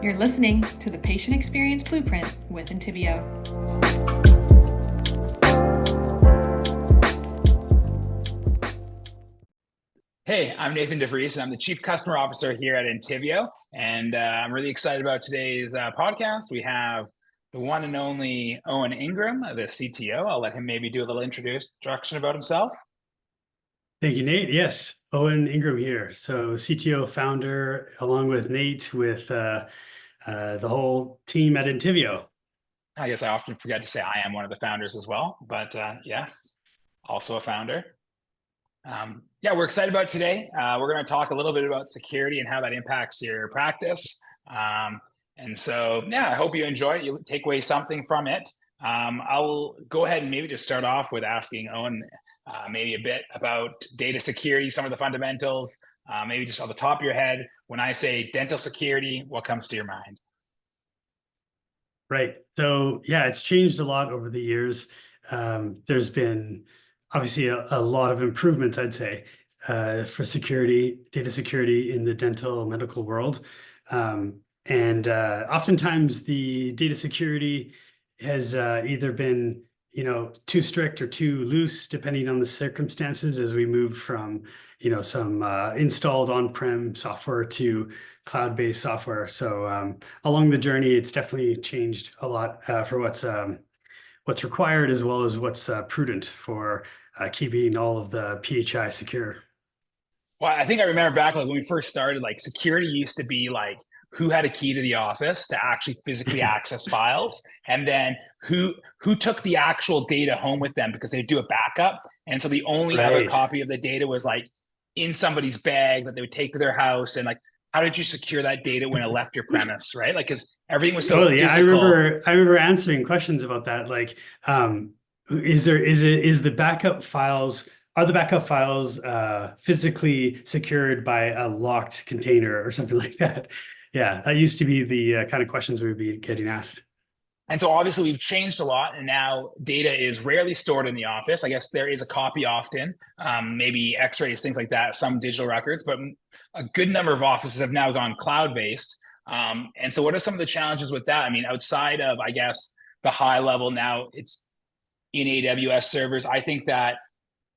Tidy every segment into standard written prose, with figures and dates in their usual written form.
You're listening to the Patient Experience Blueprint with Intiveo. Hey, I'm Nathan DeVries, and I'm the Chief Customer Officer here at Intiveo, and I'm really excited about today's podcast. We have the one and only Owen Ingraham, the CTO. I'll let him maybe do a little introduction about himself. Thank you, Nate. Yes, Owen Ingraham here. So CTO founder, along with Nate, with the whole team at Intiveo. I guess I often forget to say I am one of the founders as well, but yes, also a founder. Yeah, we're excited about today. We're going to talk a little bit about security and how that impacts your practice. And so, yeah, I hope you enjoy it. You take away something from it. I'll go ahead and maybe just start off with asking Owen maybe a bit about data security, some of the fundamentals, maybe just on the top of your head. When I say dental security, what comes to your mind? Right. So, yeah, it's changed a lot over the years. There's been obviously a lot of improvements, I'd say, for security, data security in the dental medical world. And oftentimes the data security has either been too strict or too loose, depending on the circumstances, as we move from some installed on-prem software to cloud-based software. So along the journey, it's definitely changed a lot for what's required, as well as what's prudent for keeping all of the PHI secure. Well, I think I remember back like when we first started, like security used to be like who had a key to the office to actually physically access files, and then who took the actual data home with them because they do a backup. And so the only other Right. copy of the data was like in somebody's bag that they would take to their house. And like, how did you secure that data when it left your premise, right? Like, because everything was so Totally. Yeah, physical. I remember answering questions about that. Like, is the backup files are the backup files physically secured by a locked container or something like that? Yeah, that used to be the kind of questions we would be getting asked. And so obviously we've changed a lot, and now data is rarely stored in the office. I guess there is a copy often, maybe x-rays, things like that, some digital records, but a good number of offices have now gone cloud-based. And so what are some of the challenges with that? I mean, outside of, I guess, the high level now, it's in AWS servers. I think that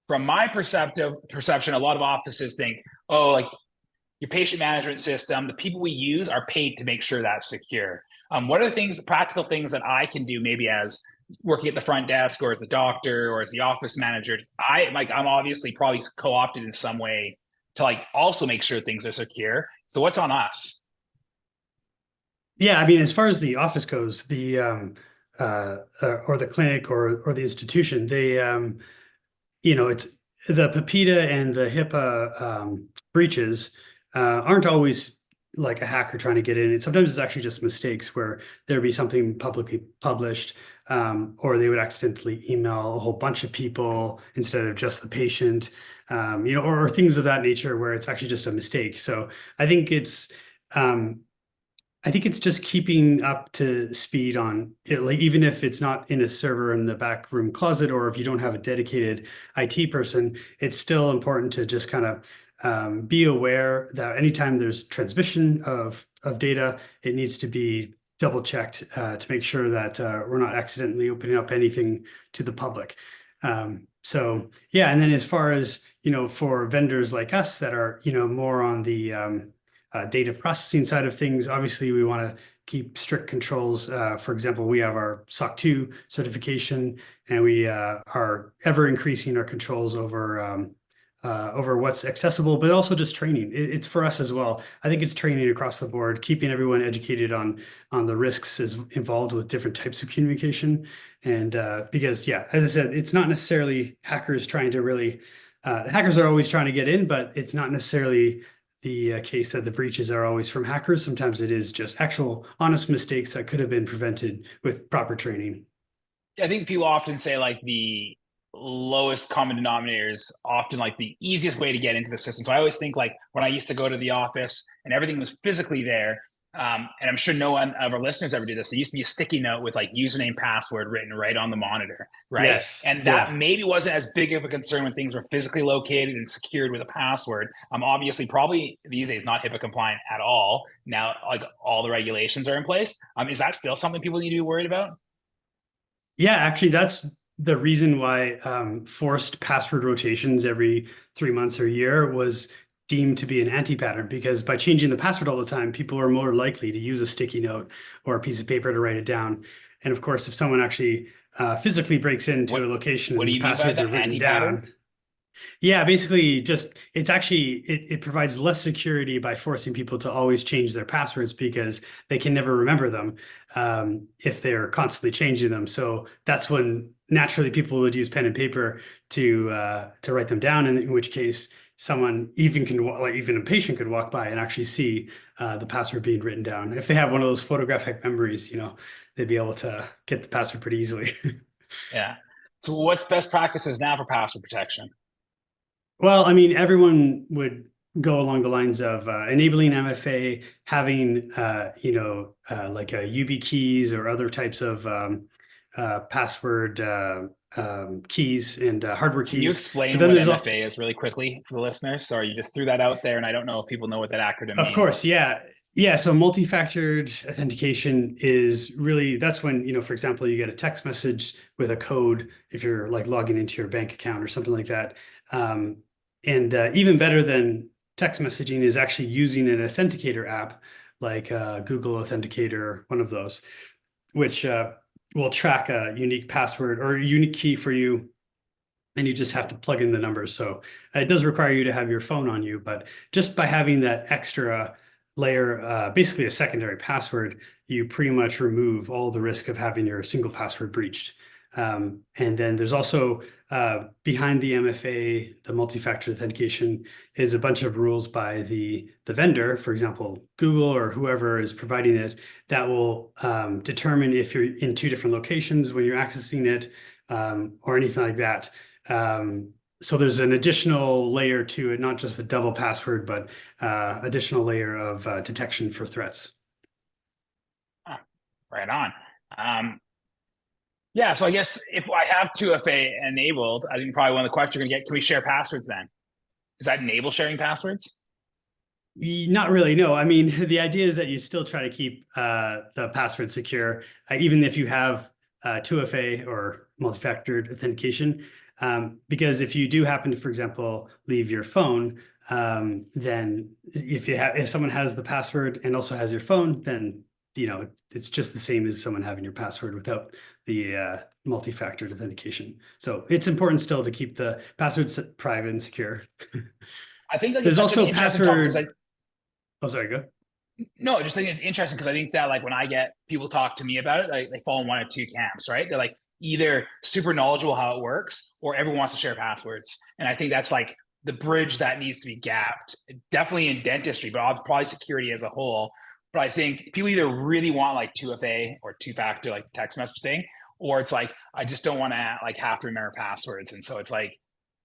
from my perception, a lot of offices think, oh, like your patient management system, the people we use are paid to make sure that's secure. What are the things, the practical things that I can do, maybe as working at the front desk or as the doctor or as the office manager? I'm obviously probably co-opted in some way to like also make sure things are secure. So what's on us? Yeah, I mean, as far as the office goes, the or the clinic or the institution, they it's the PIPEDA and the HIPAA breaches aren't always like a hacker trying to get in. Sometimes it's actually just mistakes where there'd be something publicly published, or they would accidentally email a whole bunch of people instead of just the patient, or things of that nature where it's actually just a mistake. So I think it's just keeping up to speed on it, like even if it's not in a server in the back room closet, or if you don't have a dedicated IT person, it's still important to just kind of be aware that anytime there's transmission of data, it needs to be double checked to make sure that we're not accidentally opening up anything to the public. So yeah, and then as far as for vendors like us that are more on the data processing side of things, obviously we want to keep strict controls. For example, we have our SOC 2 certification, and we are ever increasing our controls over what's accessible, but also just training. It's for us as well. I think it's training across the board, keeping everyone educated on the risks involved with different types of communication. And because, yeah, as I said, it's not necessarily hackers trying to really, hackers are always trying to get in, but it's not necessarily the case that the breaches are always from hackers. Sometimes it is just actual honest mistakes that could have been prevented with proper training. I think people often say like the lowest common denominator is often like the easiest way to get into the system. So I always think like when I used to go to the office and everything was physically there, and I'm sure no one of our listeners ever did this. There used to be a sticky note with like username, password written right on the monitor, right? Yes. And that Yeah. maybe wasn't as big of a concern when things were physically located and secured with a password. Obviously, probably these days not HIPAA compliant at all. Now, like all the regulations are in place. Is that still something people need to be worried about? Yeah, actually, that's the reason why forced password rotations every 3 months or a year was deemed to be an anti-pattern, because by changing the password all the time, people are more likely to use a sticky note or a piece of paper to write it down. And of course, if someone actually physically breaks into What a location What and do the you mean by passwords are that written anti-pattern? down, yeah, basically just it's actually it provides less security by forcing people to always change their passwords, because they can never remember them if they're constantly changing them. So that's when naturally people would use pen and paper to write them down, in which case someone even can like even a patient could walk by and actually see the password being written down. If they have one of those photographic memories, they'd be able to get the password pretty easily. Yeah. So, what's best practices now for password protection? Well, I mean, everyone would go along the lines of enabling MFA, having like UB keys or other types of password keys and hardware Can you keys. But explain then what there's all, MFA is really quickly for the listeners? Sorry, you just threw that out there, and I don't know if people know what that acronym of course, means. yeah. Yeah, so multi-factored authentication is really, that's when, for example, you get a text message with a code if you're like logging into your bank account or something like that. Um, and even better than text messaging is actually using an authenticator app like Google Authenticator, one of those, which will track a unique password or a unique key for you, and you just have to plug in the numbers. So it does require you to have your phone on you, but just by having that extra layer, basically a secondary password, you pretty much remove all the risk of having your single password breached. And then there's also behind the MFA, the multi-factor authentication, is a bunch of rules by the vendor, for example, Google or whoever is providing it, that will determine if you're in two different locations when you're accessing it, or anything like that. So there's an additional layer to it, not just the double password, but additional layer of detection for threats. Ah, right on. Um, yeah, so I guess if I have 2FA enabled, I think probably one of the questions you're going to get, can we share passwords then? Is that enable sharing passwords? Not really, no. I mean, the idea is that you still try to keep the password secure, even if you have 2FA or multi-factored authentication. Because if you do happen to, for example, leave your phone, then if someone has the password and also has your phone, then it's just the same as someone having your password without the multi-factored authentication. So it's important still to keep the passwords private and secure. I think like it's There's such an also interesting topic because password. Oh, sorry, go. no, I just think it's interesting because I think that like when I get people talk to me about it, like they fall in one of two camps, right? They're like either super knowledgeable how it works or everyone wants to share passwords. And I think that's like the bridge that needs to be gapped, definitely in dentistry, but probably security as a whole. But I think people either really want like 2FA or two-factor, like the text message thing, or it's like, I just don't want to like have to remember passwords. And so it's like,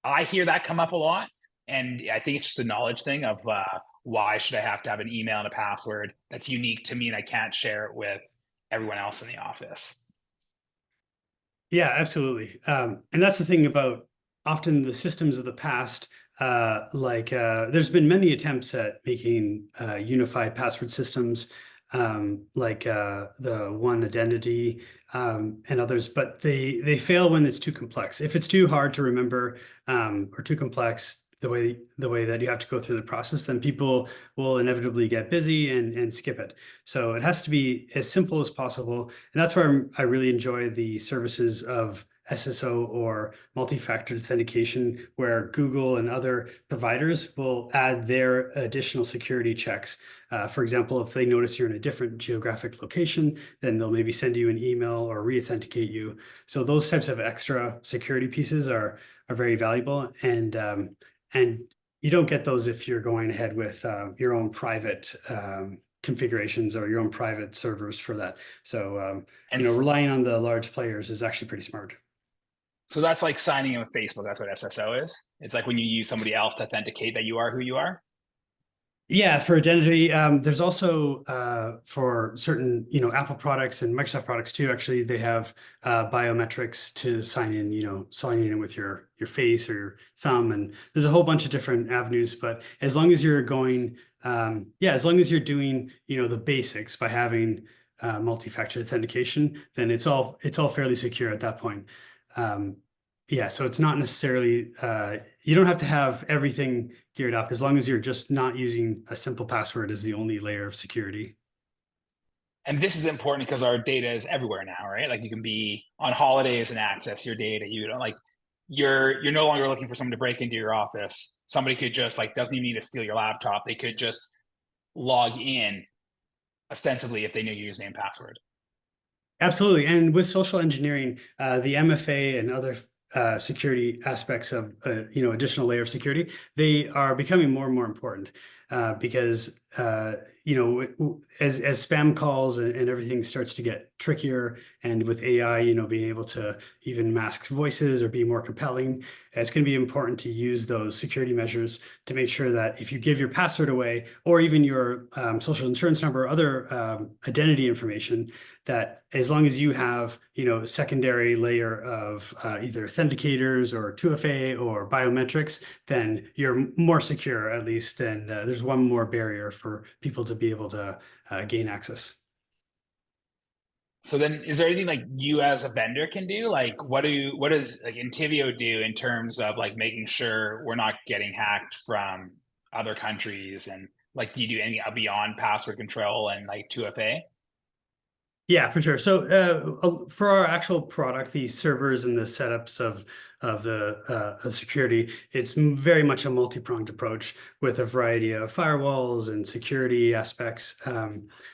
I hear that come up a lot. And I think it's just a knowledge thing of why should I have to have an email and a password that's unique to me and I can't share it with everyone else in the office? Yeah, absolutely. And that's the thing about often the systems of the past. There's been many attempts at making unified password systems, like the One Identity, and others, but they fail when it's too complex. If it's too hard to remember, or too complex, the way that you have to go through the process, then people will inevitably get busy and skip it. So it has to be as simple as possible, and that's where I really enjoy the services of SSO or multi-factor authentication, where Google and other providers will add their additional security checks. For example, if they notice you're in a different geographic location, then they'll maybe send you an email or re-authenticate you. So those types of extra security pieces are very valuable, and you don't get those if you're going ahead with your own private configurations or your own private servers for that. So And relying on the large players is actually pretty smart. so that's like signing in with Facebook. That's what SSO is. It's like when you use somebody else to authenticate that you are who you are. Yeah, for identity, there's also for certain, Apple products and Microsoft products too. Actually, they have biometrics to sign in. Signing in with your face or your thumb, and there's a whole bunch of different avenues. But as long as you're going, as long as you're doing, the basics by having multi-factor authentication, then it's all fairly secure at that point. Um, yeah, so it's not necessarily you don't have to have everything geared up as long as you're just not using a simple password as the only layer of security. And this is important because our data is everywhere now, right? Like you can be on holidays and access your data. You don't like you're no longer looking for someone to break into your office. Somebody could just like doesn't even need to steal your laptop. They could just log in ostensibly if they knew your username and password. Absolutely. And with social engineering, the MFA and other security aspects of additional layer of security, they are becoming more and more important because as spam calls and everything starts to get trickier, and with AI, being able to even mask voices or be more compelling, it's going to be important to use those security measures to make sure that if you give your password away or even your social insurance number or other identity information, that as long as you have, a secondary layer of either authenticators or 2FA or biometrics, then you're more secure, at least, and there's one more barrier for people to be able to gain access. So then is there anything like you as a vendor can do? Like what does like Intiveo do in terms of like making sure we're not getting hacked from other countries? And like do you do any beyond password control and like 2FA? Yeah, for sure. So for our actual product, the servers and the setups of the security, it's very much a multi-pronged approach with a variety of firewalls and security aspects.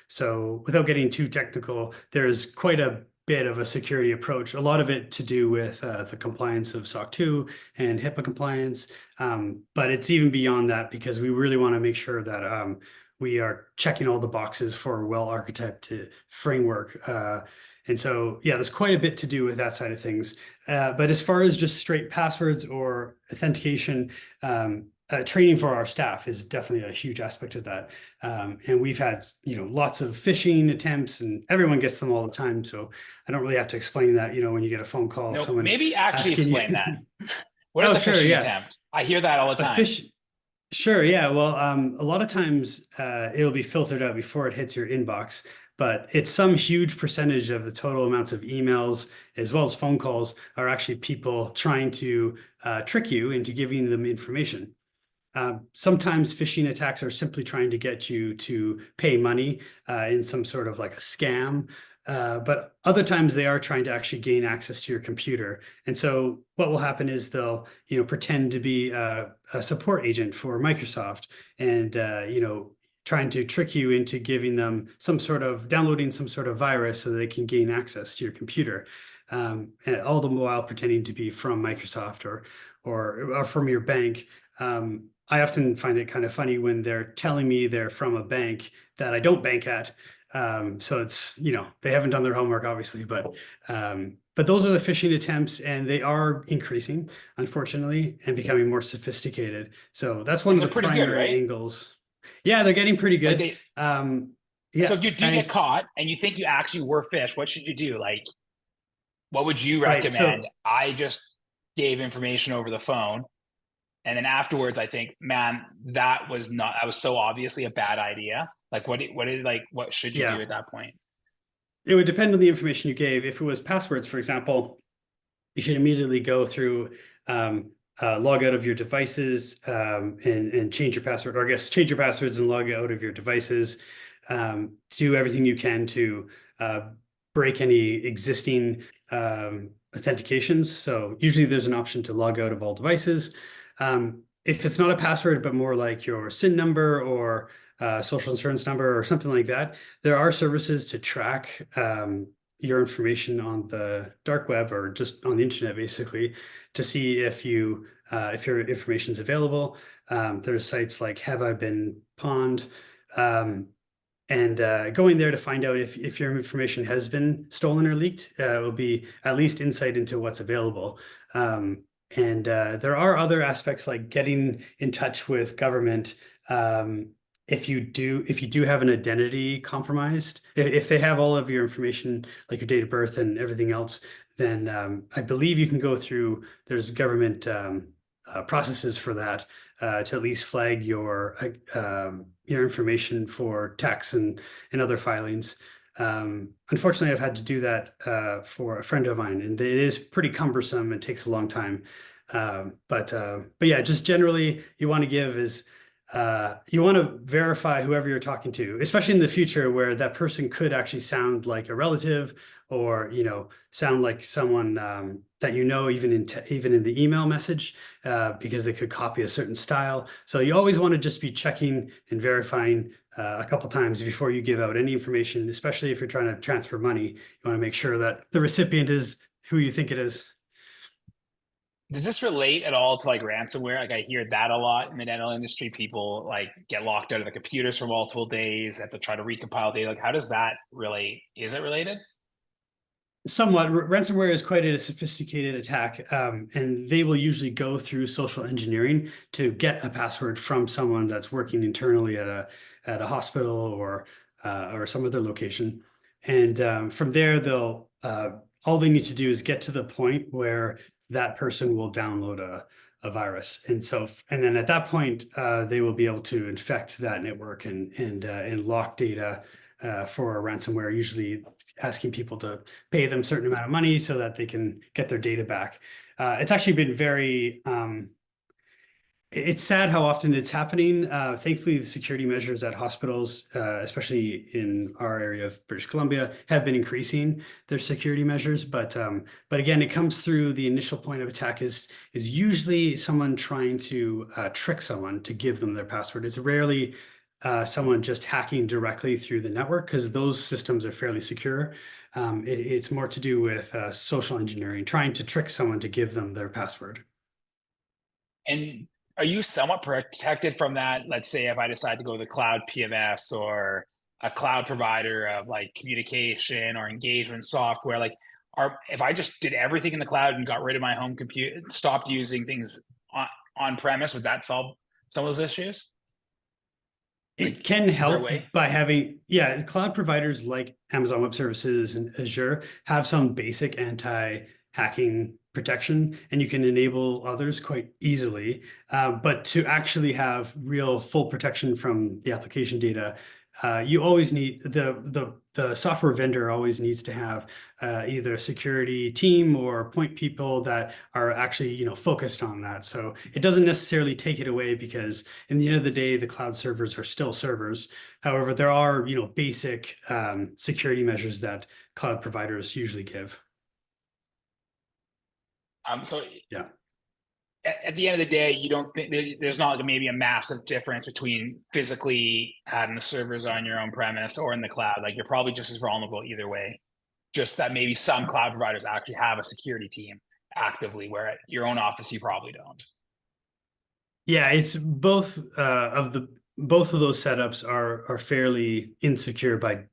So without getting too technical, there's quite a bit of a security approach. A lot of it to do with the compliance of SOC 2 and HIPAA compliance, but it's even beyond that because we really want to make sure that we are checking all the boxes for a well-architected framework. And so, yeah, there's quite a bit to do with that side of things. But as far as just straight passwords or authentication, training for our staff is definitely a huge aspect of that. And we've had, lots of phishing attempts, and everyone gets them all the time. So I don't really have to explain that, when you get a phone call, No, someone maybe actually asking explain you. that. What is Oh, a sure, phishing yeah. attempt? I hear that all the A time. fish. Sure, yeah. Well, a lot of times it'll be filtered out before it hits your inbox, but it's some huge percentage of the total amounts of emails as well as phone calls are actually people trying to trick you into giving them information. Sometimes phishing attacks are simply trying to get you to pay money in some sort of like a scam. But other times they are trying to actually gain access to your computer. And so what will happen is they'll, pretend to be a support agent for Microsoft and, trying to trick you into giving them downloading some sort of virus so they can gain access to your computer. And all the while pretending to be from Microsoft or from your bank. I often find it kind of funny when they're telling me they're from a bank that I don't bank at. So it's, they haven't done their homework, obviously, but those are the phishing attempts, and they are increasing, unfortunately, and becoming more sophisticated. So that's one And of they're the pretty good, primary right? angles. Yeah, they're getting pretty Like good. they so Yeah, if you do and get it's caught and you think you actually were phished, what should you do? Like what would you right. recommend? So I just gave information over the phone. And then afterwards, I think, man, that was so obviously a bad idea. Like, what should you do yeah, at that point? it would depend on the information you gave. If it was passwords, for example, you should immediately go through log out of your devices and change your password, or I guess change your passwords and log out of your devices. Do everything you can to break any existing authentications. So usually there's an option to log out of all devices. If it's not a password, but more like your SIN number or social insurance number or something like that, there are services to track your information on the dark web or just on the internet, basically, to see if your information is available. There's sites like Have I Been Pawned, and going there to find out if your information has been stolen or leaked will be at least insight into what's available. And there are other aspects like getting in touch with government if you do have an identity compromised, if they have all of your information, like your date of birth and everything else, then I believe you can go through, there's government processes for that to at least flag your information for tax and other filings. Unfortunately, I've had to do that for a friend of mine, and it is pretty cumbersome. It takes a long time. But yeah, just generally, you want to give is you want to verify whoever you're talking to, especially in the future where that person could actually sound like a relative or, sound like someone that even in the email message because they could copy a certain style. So you always want to just be checking and verifying a couple times before you give out any information, especially if you're trying to transfer money. You want to make sure that the recipient is who you think it is. Does this relate at all to like ransomware? Like I hear that a lot in the dental industry. People like get locked out of the computers for multiple days, have to try to recompile data. Like how does that relate? Is it related? Somewhat. Ransomware is quite a sophisticated attack, and they will usually go through social engineering to get a password from someone that's working internally at a hospital or some other location. And from there, they'll all they need to do is get to the point where that person will download a virus, and then at that point, they will be able to infect that network and lock data for a ransomware, usually asking people to pay them a certain amount of money so that they can get their data back. It's actually been it's sad how often it's happening. Thankfully, the security measures at hospitals, especially in our area of British Columbia, have been increasing their security measures. But again, it comes through the initial point of attack is usually someone trying to trick someone to give them their password. It's rarely someone just hacking directly through the network because those systems are fairly secure. It's more to do with social engineering, trying to trick someone to give them their password. And are you somewhat protected from that? Let's say if I decide to go to the cloud PMS or a cloud provider of like communication or engagement software, like if I just did everything in the cloud and got rid of my home computer, stopped using things on premise, would that solve some of those issues? It can Is there a help way? by having, yeah, cloud providers like Amazon Web Services and Azure have some basic anti-hacking protection, and you can enable others quite easily. But to actually have real full protection from the application data, you always need the software vendor always needs to have either a security team or point people that are actually focused on that. So it doesn't necessarily take it away because in the end of the day, the cloud servers are still servers. However, there are basic security measures that cloud providers usually give. So Yeah. at the end of the day, you don't think there's not maybe a massive difference between physically having the servers on your own premise or in the cloud. Like you're probably just as vulnerable either way. Just that maybe some cloud providers actually have a security team actively, where at your own office you probably don't. Yeah, it's both of those setups are fairly insecure by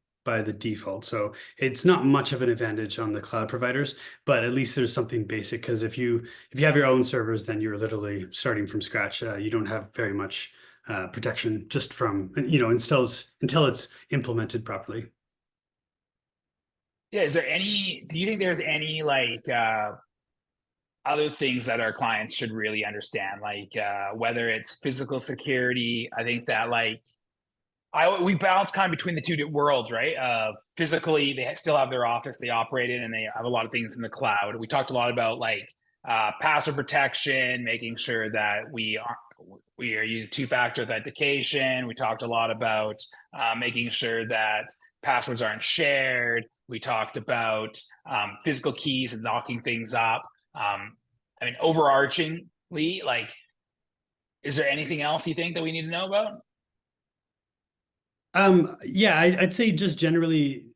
the default. So it's not much of an advantage on the cloud providers, but at least there's something basic because if you have your own servers, then you're literally starting from scratch. You don't have very much protection just from until it's implemented properly. Yeah, do you think there's any like other things that our clients should really understand, like whether it's physical security? I think that like we balance kind of between the two worlds, right? Physically, they still have their office they operate in, and they have a lot of things in the cloud. We talked a lot about like password protection, making sure that we are using two-factor authentication. We talked a lot about making sure that passwords aren't shared. We talked about physical keys and locking things up. I mean, overarchingly, like, is there anything else you think that we need to know about? Yeah, I'd say just generally,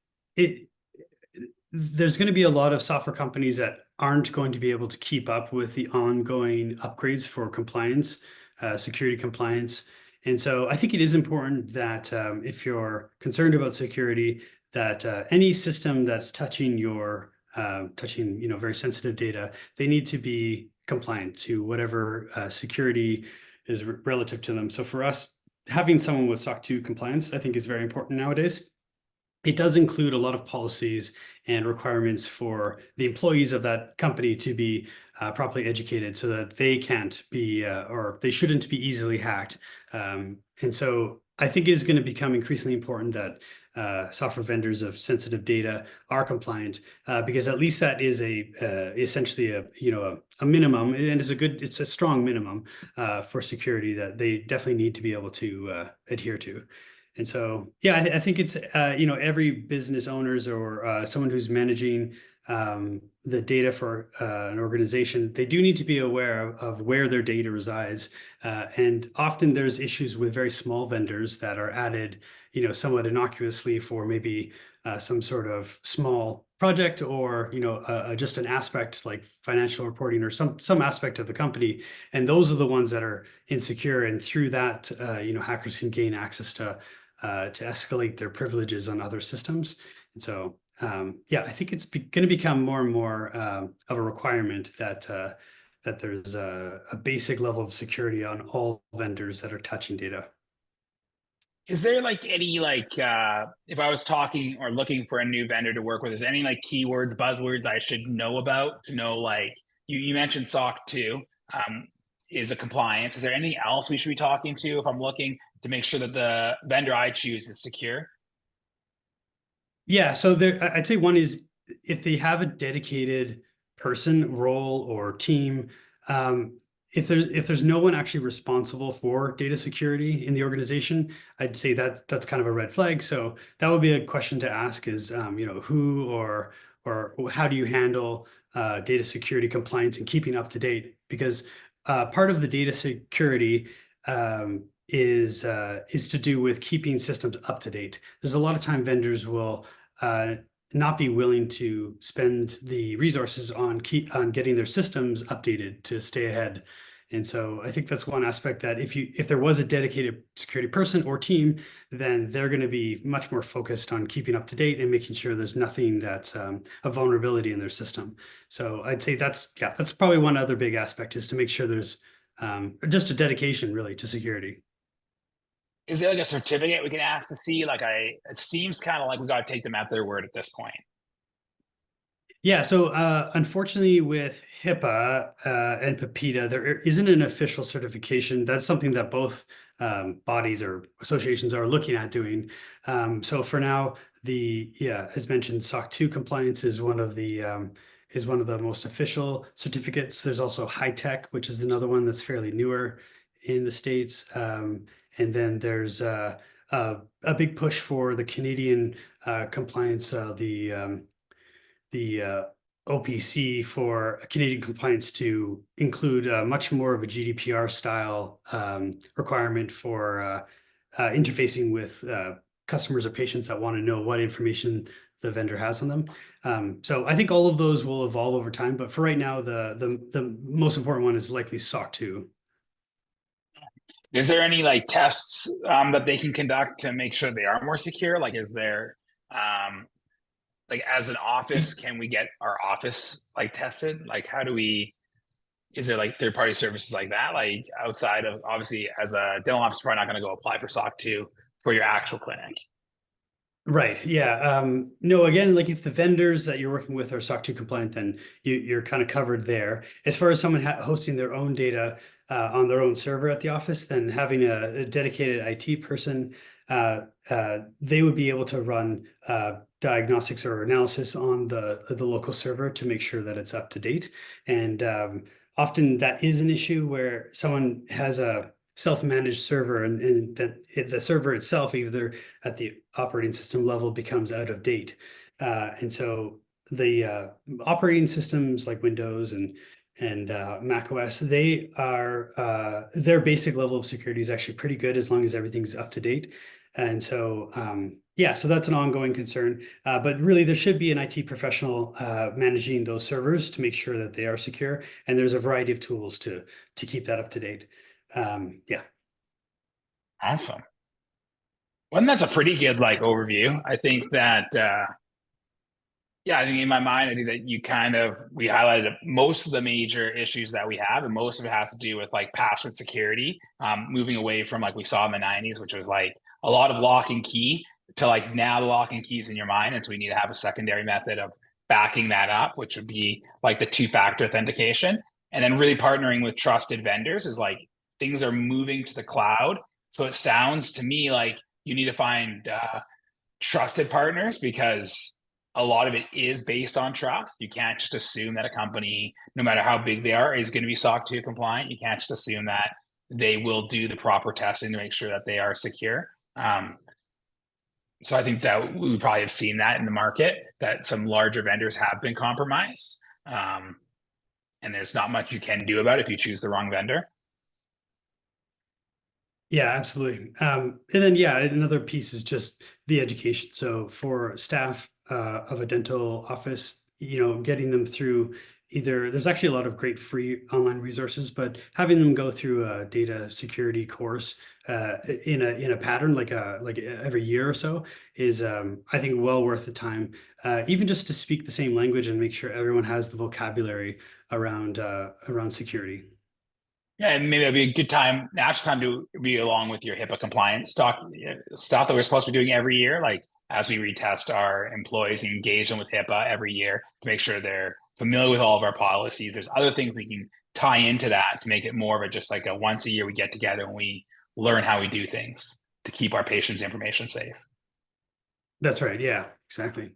there's going to be a lot of software companies that aren't going to be able to keep up with the ongoing upgrades for compliance, security compliance. And so I think it is important that if you're concerned about security, that any system that's touching very sensitive data, they need to be compliant to whatever security is relative to them. So for us, having someone with SOC 2 compliance, I think, is very important nowadays. It does include a lot of policies and requirements for the employees of that company to be properly educated so that they can't be or they shouldn't be easily hacked. And so I think it is going to become increasingly important that software vendors of sensitive data are compliant because at least that is essentially a minimum, and it's a strong minimum for security that they definitely need to be able to adhere to. And so, yeah, I think it's, every business owners or someone who's managing the data for an organization, they do need to be aware of where their data resides. And often there's issues with very small vendors that are added, somewhat innocuously for maybe some sort of small project or, just an aspect like financial reporting or some aspect of the company. And those are the ones that are insecure. And through that, hackers can gain access to escalate their privileges on other systems. And so, I think it's going to become more and more of a requirement that there's a basic level of security on all vendors that are touching data. Is there like any if I was talking or looking for a new vendor to work with, is there any like keywords, buzzwords I should know about to know like you mentioned SOC 2 is a compliance. Is there anything else we should be talking to if I'm looking to make sure that the vendor I choose is secure? Yeah, so I'd say one is if they have a dedicated person, role, or team, if there's no one actually responsible for data security in the organization, I'd say that's kind of a red flag. So that would be a question to ask: is who or how do you handle data security compliance and keeping up to date? Because part of the data security is to do with keeping systems up to date. There's a lot of time vendors will not be willing to spend the resources on getting their systems updated to stay ahead. And so I think that's one aspect that if there was a dedicated security person or team, then they're going to be much more focused on keeping up to date and making sure there's nothing that's a vulnerability in their system. So I'd say that's probably one other big aspect, is to make sure there's just a dedication really to security. Is there like a certificate we can ask to see? It seems kind of like we got to take them at their word at this point. Yeah, so unfortunately with HIPAA and PIPEDA, there isn't an official certification. That's something that both bodies or associations are looking at doing. So for now, as mentioned, SOC 2 compliance is one of the most official certificates. There's also high tech, which is another one that's fairly newer in the States. And then there's a big push for the Canadian compliance, the OPC for Canadian compliance to include much more of a GDPR style requirement for interfacing with customers or patients that want to know what information the vendor has on them. So I think all of those will evolve over time, but for right now, the most important one is likely SOC 2. Is there any like tests that they can conduct to make sure they are more secure? Like, is there like as an office, can we get our office like tested? Like, is there like third party services like that? Like outside of, obviously, as a dental office, you're probably not going to go apply for SOC 2 for your actual clinic. Right. Yeah. No, again, like if the vendors that you're working with are SOC 2 compliant, then you're kind of covered there. As far as someone hosting their own data on their own server at the office, then having a dedicated IT person, they would be able to run diagnostics or analysis on the local server to make sure that it's up to date. And often that is an issue where someone has a self-managed server and that the server itself, either at the operating system level, becomes out of date. And so the operating systems like Windows and Mac OS, their basic level of security is actually pretty good as long as everything's up to date. And so, so that's an ongoing concern. But really, there should be an IT professional managing those servers to make sure that they are secure. And there's a variety of tools to keep that up to date. Awesome. Well, that's a pretty good like overview. I think that Yeah, I think in my mind, I think that we highlighted most of the major issues that we have, and most of it has to do with like password security, moving away from like we saw in the 90s, which was like a lot of lock and key to like now the lock and key is in your mind. And so we need to have a secondary method of backing that up, which would be like the two-factor authentication. And then really partnering with trusted vendors is like things are moving to the cloud. So it sounds to me like you need to find trusted partners because a lot of it is based on trust. You can't just assume that a company, no matter how big they are, is going to be SOC 2 compliant. You can't just assume that they will do the proper testing to make sure that they are secure. So I think that we probably have seen that in the market, that some larger vendors have been compromised. And there's not much you can do about it if you choose the wrong vendor. Yeah, absolutely. And then, yeah, another piece is just the education. So for staff of a dental office, getting them through there's actually a lot of great free online resources, but having them go through a data security course in a pattern like every year or so is I think well worth the time. Even just to speak the same language and make sure everyone has the vocabulary around security. Yeah, and maybe that'd be a good time, natural time to be along with your HIPAA compliance stuff that we're supposed to be doing every year. Like as we retest our employees, engage them with HIPAA every year to make sure they're familiar with all of our policies. There's other things we can tie into that to make it more of a just like a once a year we get together and we learn how we do things to keep our patients' information safe. That's right. Yeah, exactly.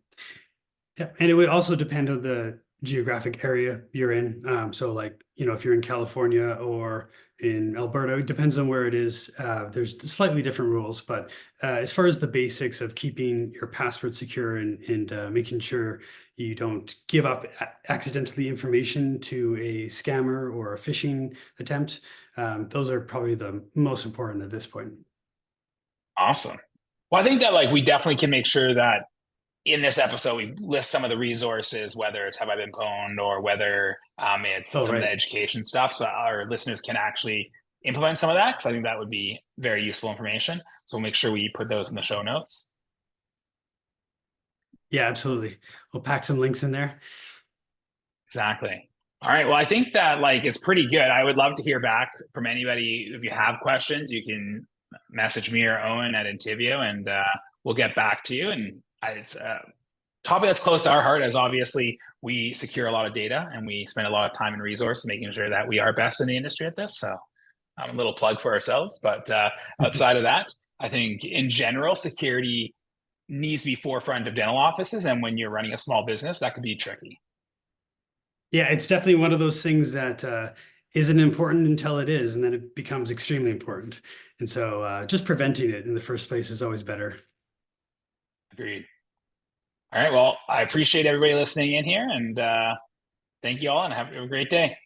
Yeah, and it would also depend on the geographic area you're in. So like, if you're in California or in Alberta, it depends on where it is. There's slightly different rules, but as far as the basics of keeping your password secure and making sure you don't give up accidentally information to a scammer or a phishing attempt, those are probably the most important at this point. Awesome. Well, I think that like we definitely can make sure that in this episode, we list some of the resources, whether it's Have I Been Pwned or whether it's some of the education stuff. So our listeners can actually implement some of that because I think that would be very useful information. So we'll make sure we put those in the show notes. Yeah, absolutely. We'll pack some links in there. Exactly. All right. Well, I think that like is pretty good. I would love to hear back from anybody. If you have questions, you can message me or Owen at Intiveo and we'll get back to you. And it's a topic that's close to our heart as obviously we secure a lot of data and we spend a lot of time and resource making sure that we are best in the industry at this. So a little plug for ourselves, but outside of that, I think in general, security needs to be forefront of dental offices. And when you're running a small business, that could be tricky. Yeah, it's definitely one of those things that isn't important until it is, and then it becomes extremely important. And so just preventing it in the first place is always better. Agreed. All right. Well, I appreciate everybody listening in here and thank you all and have a great day.